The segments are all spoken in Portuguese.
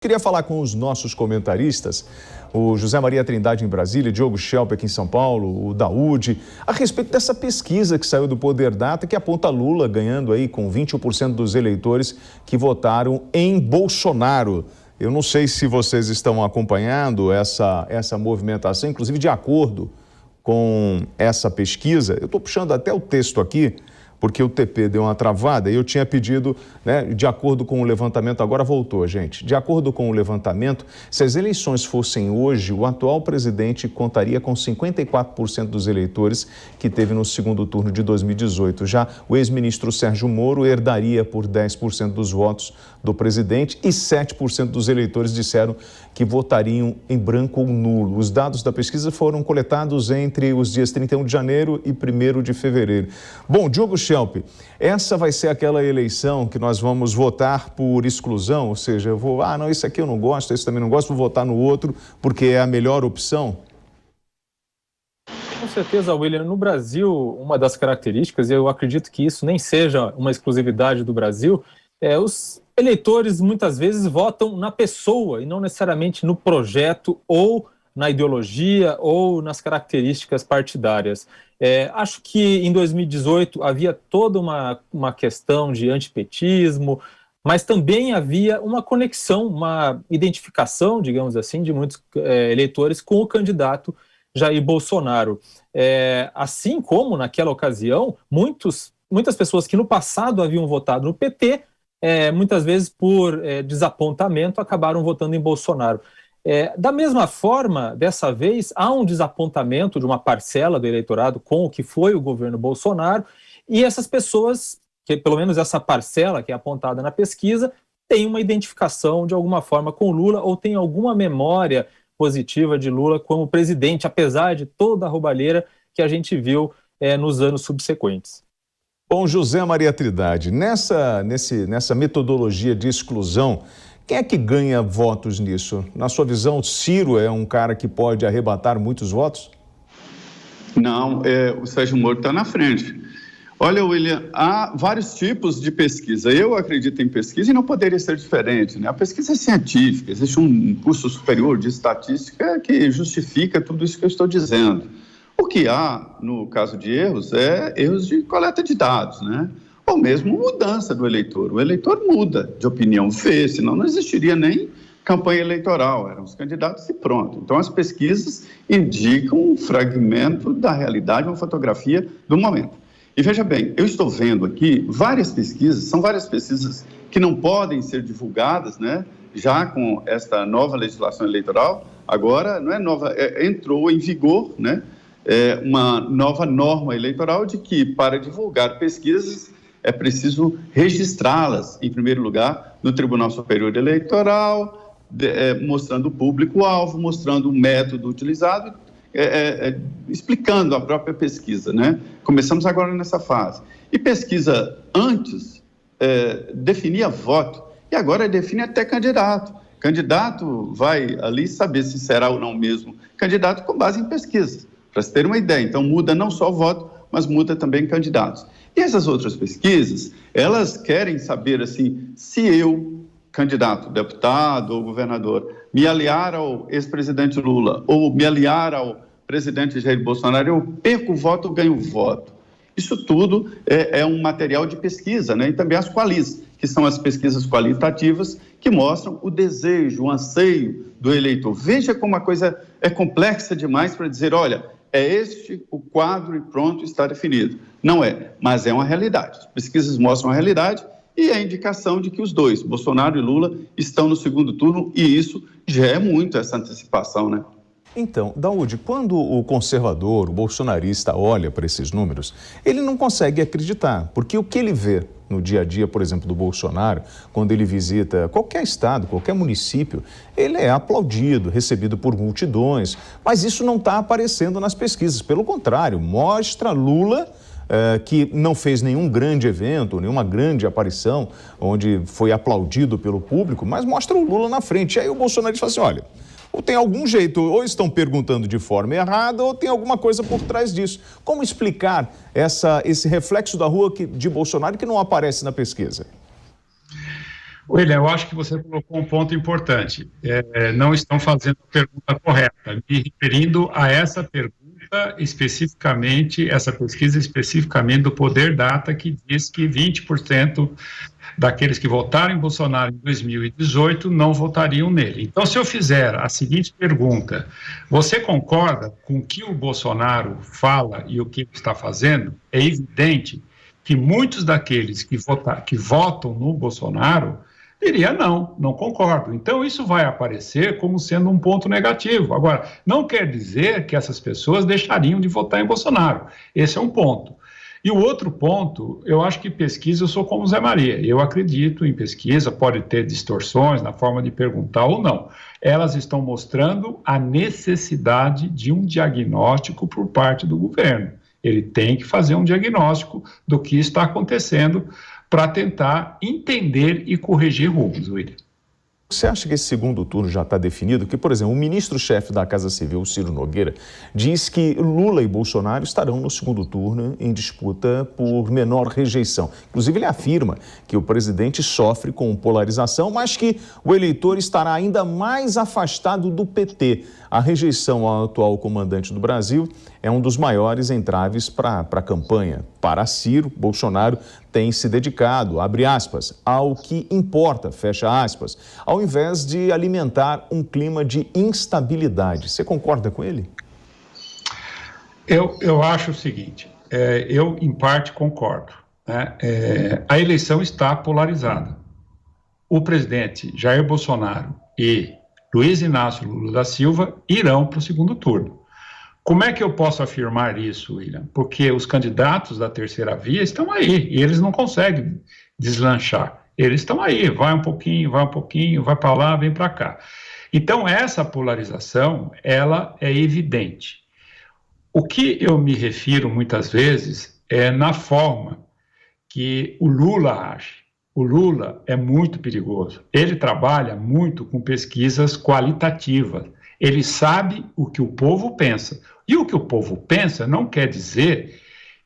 Queria falar com os nossos comentaristas, o José Maria Trindade em Brasília, Diogo Schelp aqui em São Paulo, o Daúde, a respeito dessa pesquisa que saiu do Poder Data, que aponta Lula ganhando aí com 21% dos eleitores que votaram em Bolsonaro. Eu não sei se vocês estão acompanhando essa movimentação, inclusive de acordo com essa pesquisa. Eu estou puxando até o texto aqui, porque o TP deu uma travada e eu tinha pedido, de acordo com o levantamento, agora voltou, gente. De acordo com o levantamento, se as eleições fossem hoje, o atual presidente contaria com 54% dos eleitores que teve no segundo turno de 2018. Já o ex-ministro Sérgio Moro herdaria por 10% dos votos do presidente e 7% dos eleitores disseram que votariam em branco ou nulo. Os dados da pesquisa foram coletados entre os dias 31 de janeiro e 1º de fevereiro. Bom, Diogo Schelp, essa vai ser aquela eleição que nós vamos votar por exclusão, ou seja, eu vou, não, esse aqui eu não gosto, esse também não gosto, vou votar no outro porque é a melhor opção? Com certeza, William. No Brasil, uma das características, e eu acredito que isso nem seja uma exclusividade do Brasil, os eleitores muitas vezes votam na pessoa e não necessariamente no projeto ou na ideologia ou nas características partidárias. Acho que em 2018 havia toda uma questão de antipetismo, mas também havia uma conexão, uma identificação, digamos assim, de muitos eleitores com o candidato Jair Bolsonaro. Assim como naquela ocasião, muitas pessoas que no passado haviam votado no PT, muitas vezes por desapontamento, acabaram votando em Bolsonaro. Da mesma forma, dessa vez, há um desapontamento de uma parcela do eleitorado com o que foi o governo Bolsonaro, e essas pessoas, que pelo menos essa parcela que é apontada na pesquisa, tem uma identificação de alguma forma com Lula ou tem alguma memória positiva de Lula como presidente, apesar de toda a roubalheira que a gente viu nos anos subsequentes. Bom, José Maria Trindade, nessa metodologia de exclusão, quem é que ganha votos nisso? Na sua visão, Ciro é um cara que pode arrebatar muitos votos? Não, o Sérgio Moro está na frente. Olha, William, há vários tipos de pesquisa. Eu acredito em pesquisa e não poderia ser diferente, né? A pesquisa é científica, existe um curso superior de estatística que justifica tudo isso que eu estou dizendo. O que há, no caso de erros, é erros de coleta de dados, né? Ou mesmo mudança do eleitor. O eleitor muda de opinião, senão não existiria nem campanha eleitoral, eram os candidatos e pronto. Então, as pesquisas indicam um fragmento da realidade, uma fotografia do momento. E veja bem, eu estou vendo aqui várias pesquisas, são várias pesquisas que não podem ser divulgadas, né? Já com esta nova legislação eleitoral, agora não é nova, entrou em vigor, né? Uma nova norma eleitoral de que, para divulgar pesquisas, é preciso registrá-las, em primeiro lugar, no Tribunal Superior Eleitoral, mostrando o público-alvo, mostrando o método utilizado, explicando a própria pesquisa, né? Começamos agora nessa fase. E pesquisa antes definia voto, e agora define até candidato. Candidato vai ali saber se será ou não mesmo candidato com base em pesquisa, para se ter uma ideia. Então, muda não só o voto, mas muda também candidatos. E essas outras pesquisas, elas querem saber, assim, se eu, candidato, deputado ou governador, me aliar ao ex-presidente Lula ou me aliar ao presidente Jair Bolsonaro, eu perco o voto ou ganho o voto. Isso tudo é um material de pesquisa, né? E também as qualis, que são as pesquisas qualitativas que mostram o desejo, o anseio do eleitor. Veja como a coisa é complexa demais para dizer, olha, é este o quadro e pronto, está definido. Não é, mas é uma realidade. As pesquisas mostram a realidade e a indicação de que os dois, Bolsonaro e Lula, estão no segundo turno e isso já é muito essa antecipação, né? Então, Daúde, quando o conservador, o bolsonarista olha para esses números, ele não consegue acreditar, porque o que ele vê no dia a dia, por exemplo, do Bolsonaro, quando ele visita qualquer estado, qualquer município, ele é aplaudido, recebido por multidões, mas isso não está aparecendo nas pesquisas. Pelo contrário, mostra Lula que não fez nenhum grande evento, nenhuma grande aparição, onde foi aplaudido pelo público, mas mostra o Lula na frente. E aí o Bolsonaro fala assim, olha, ou tem algum jeito, ou estão perguntando de forma errada, ou tem alguma coisa por trás disso. Como explicar esse reflexo da rua de Bolsonaro que não aparece na pesquisa? William, eu acho que você colocou um ponto importante. Não estão fazendo a pergunta correta, me referindo a essa pergunta especificamente, essa pesquisa especificamente do Poder Data, que diz que 20% daqueles que votaram em Bolsonaro em 2018 não votariam nele. Então, se eu fizer a seguinte pergunta, você concorda com o que o Bolsonaro fala e o que ele está fazendo? É evidente que muitos daqueles que votam no Bolsonaro diria não concordo. Então, isso vai aparecer como sendo um ponto negativo. Agora, não quer dizer que essas pessoas deixariam de votar em Bolsonaro. Esse é um ponto. E o outro ponto, eu acho que pesquisa, eu sou como Zé Maria. Eu acredito em pesquisa, pode ter distorções na forma de perguntar ou não. Elas estão mostrando a necessidade de um diagnóstico por parte do governo. Ele tem que fazer um diagnóstico do que está acontecendo para tentar entender e corrigir rumos, William. Você acha que esse segundo turno já está definido? Que, por exemplo, o ministro-chefe da Casa Civil, Ciro Nogueira, diz que Lula e Bolsonaro estarão no segundo turno em disputa por menor rejeição. Inclusive, ele afirma que o presidente sofre com polarização, mas que o eleitor estará ainda mais afastado do PT. A rejeição ao atual comandante do Brasil é um dos maiores entraves para a campanha. Para Ciro, Bolsonaro tem se dedicado, abre aspas, ao que importa, fecha aspas, ao invés de alimentar um clima de instabilidade. Você concorda com ele? Eu acho o seguinte, eu em parte concordo, né? A eleição está polarizada. O presidente Jair Bolsonaro e Luiz Inácio Lula da Silva irão para o segundo turno. Como é que eu posso afirmar isso, William? Porque os candidatos da terceira via estão aí e eles não conseguem deslanchar. Eles estão aí, vai um pouquinho, vai para lá, vem para cá. Então, essa polarização, ela é evidente. O que eu me refiro muitas vezes é na forma que o Lula age. O Lula é muito perigoso. Ele trabalha muito com pesquisas qualitativas. Ele sabe o que o povo pensa. E o que o povo pensa não quer dizer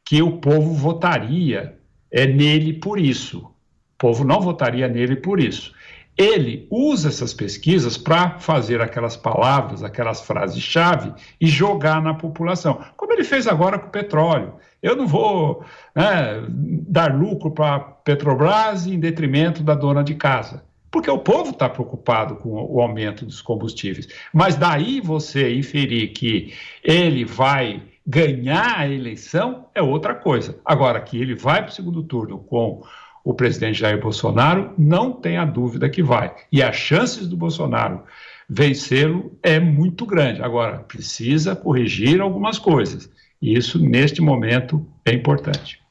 que o povo votaria nele por isso. O povo não votaria nele por isso. Ele usa essas pesquisas para fazer aquelas palavras, aquelas frases-chave e jogar na população, como ele fez agora com o petróleo. Eu não vou dar lucro para a Petrobras em detrimento da dona de casa, porque o povo está preocupado com o aumento dos combustíveis. Mas daí você inferir que ele vai ganhar a eleição é outra coisa. Agora, que ele vai para o segundo turno com o presidente Jair Bolsonaro, não tenha dúvida que vai. E as chances do Bolsonaro vencê-lo é muito grande. Agora, precisa corrigir algumas coisas. E isso, neste momento, é importante.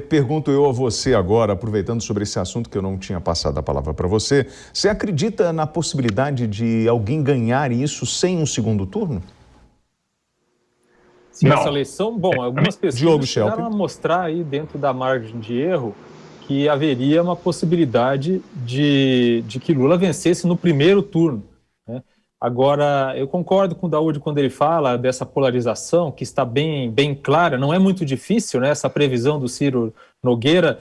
Pergunto eu a você agora, aproveitando sobre esse assunto que eu não tinha passado a palavra para você, você acredita na possibilidade de alguém ganhar isso sem um segundo turno? Sim, essa eleição, bom, algumas pesquisas chegaram a mostrar aí dentro da margem de erro que haveria uma possibilidade de que Lula vencesse no primeiro turno, né? Agora, eu concordo com o Daúde quando ele fala dessa polarização, que está bem clara, não é muito difícil, né, essa previsão do Ciro Nogueira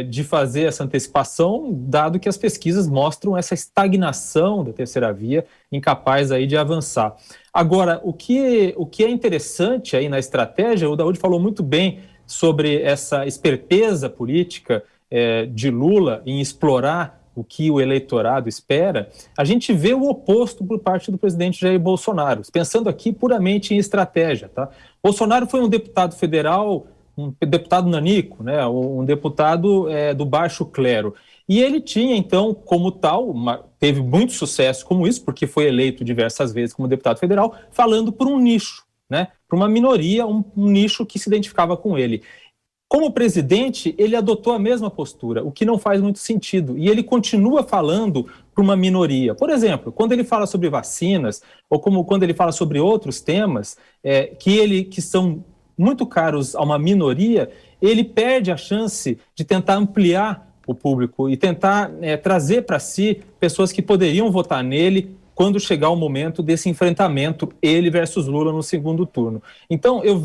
de fazer essa antecipação, dado que as pesquisas mostram essa estagnação da terceira via, incapaz aí de avançar. Agora, o que é interessante aí na estratégia, o Daúde falou muito bem sobre essa esperteza política de Lula em explorar o que o eleitorado espera. A gente vê o oposto por parte do presidente Jair Bolsonaro, pensando aqui puramente em estratégia, tá? Bolsonaro foi um deputado federal, um deputado nanico, né? Um deputado do baixo clero. E ele tinha, então, como tal, teve muito sucesso como isso, porque foi eleito diversas vezes como deputado federal, falando por um nicho, né? Por uma minoria, um nicho que se identificava com ele. Como presidente, ele adotou a mesma postura, o que não faz muito sentido. E ele continua falando para uma minoria. Por exemplo, quando ele fala sobre vacinas, ou como quando ele fala sobre outros temas que são muito caros a uma minoria, ele perde a chance de tentar ampliar o público e tentar trazer para si pessoas que poderiam votar nele quando chegar o momento desse enfrentamento, ele versus Lula no segundo turno. Então, eu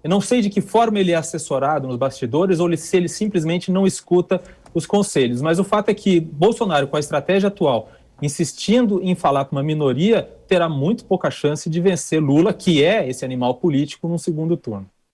não sei de que forma ele é assessorado nos bastidores ou se ele simplesmente não escuta os conselhos. Mas o fato é que Bolsonaro, com a estratégia atual, insistindo em falar com uma minoria, terá muito pouca chance de vencer Lula, que é esse animal político, num segundo turno.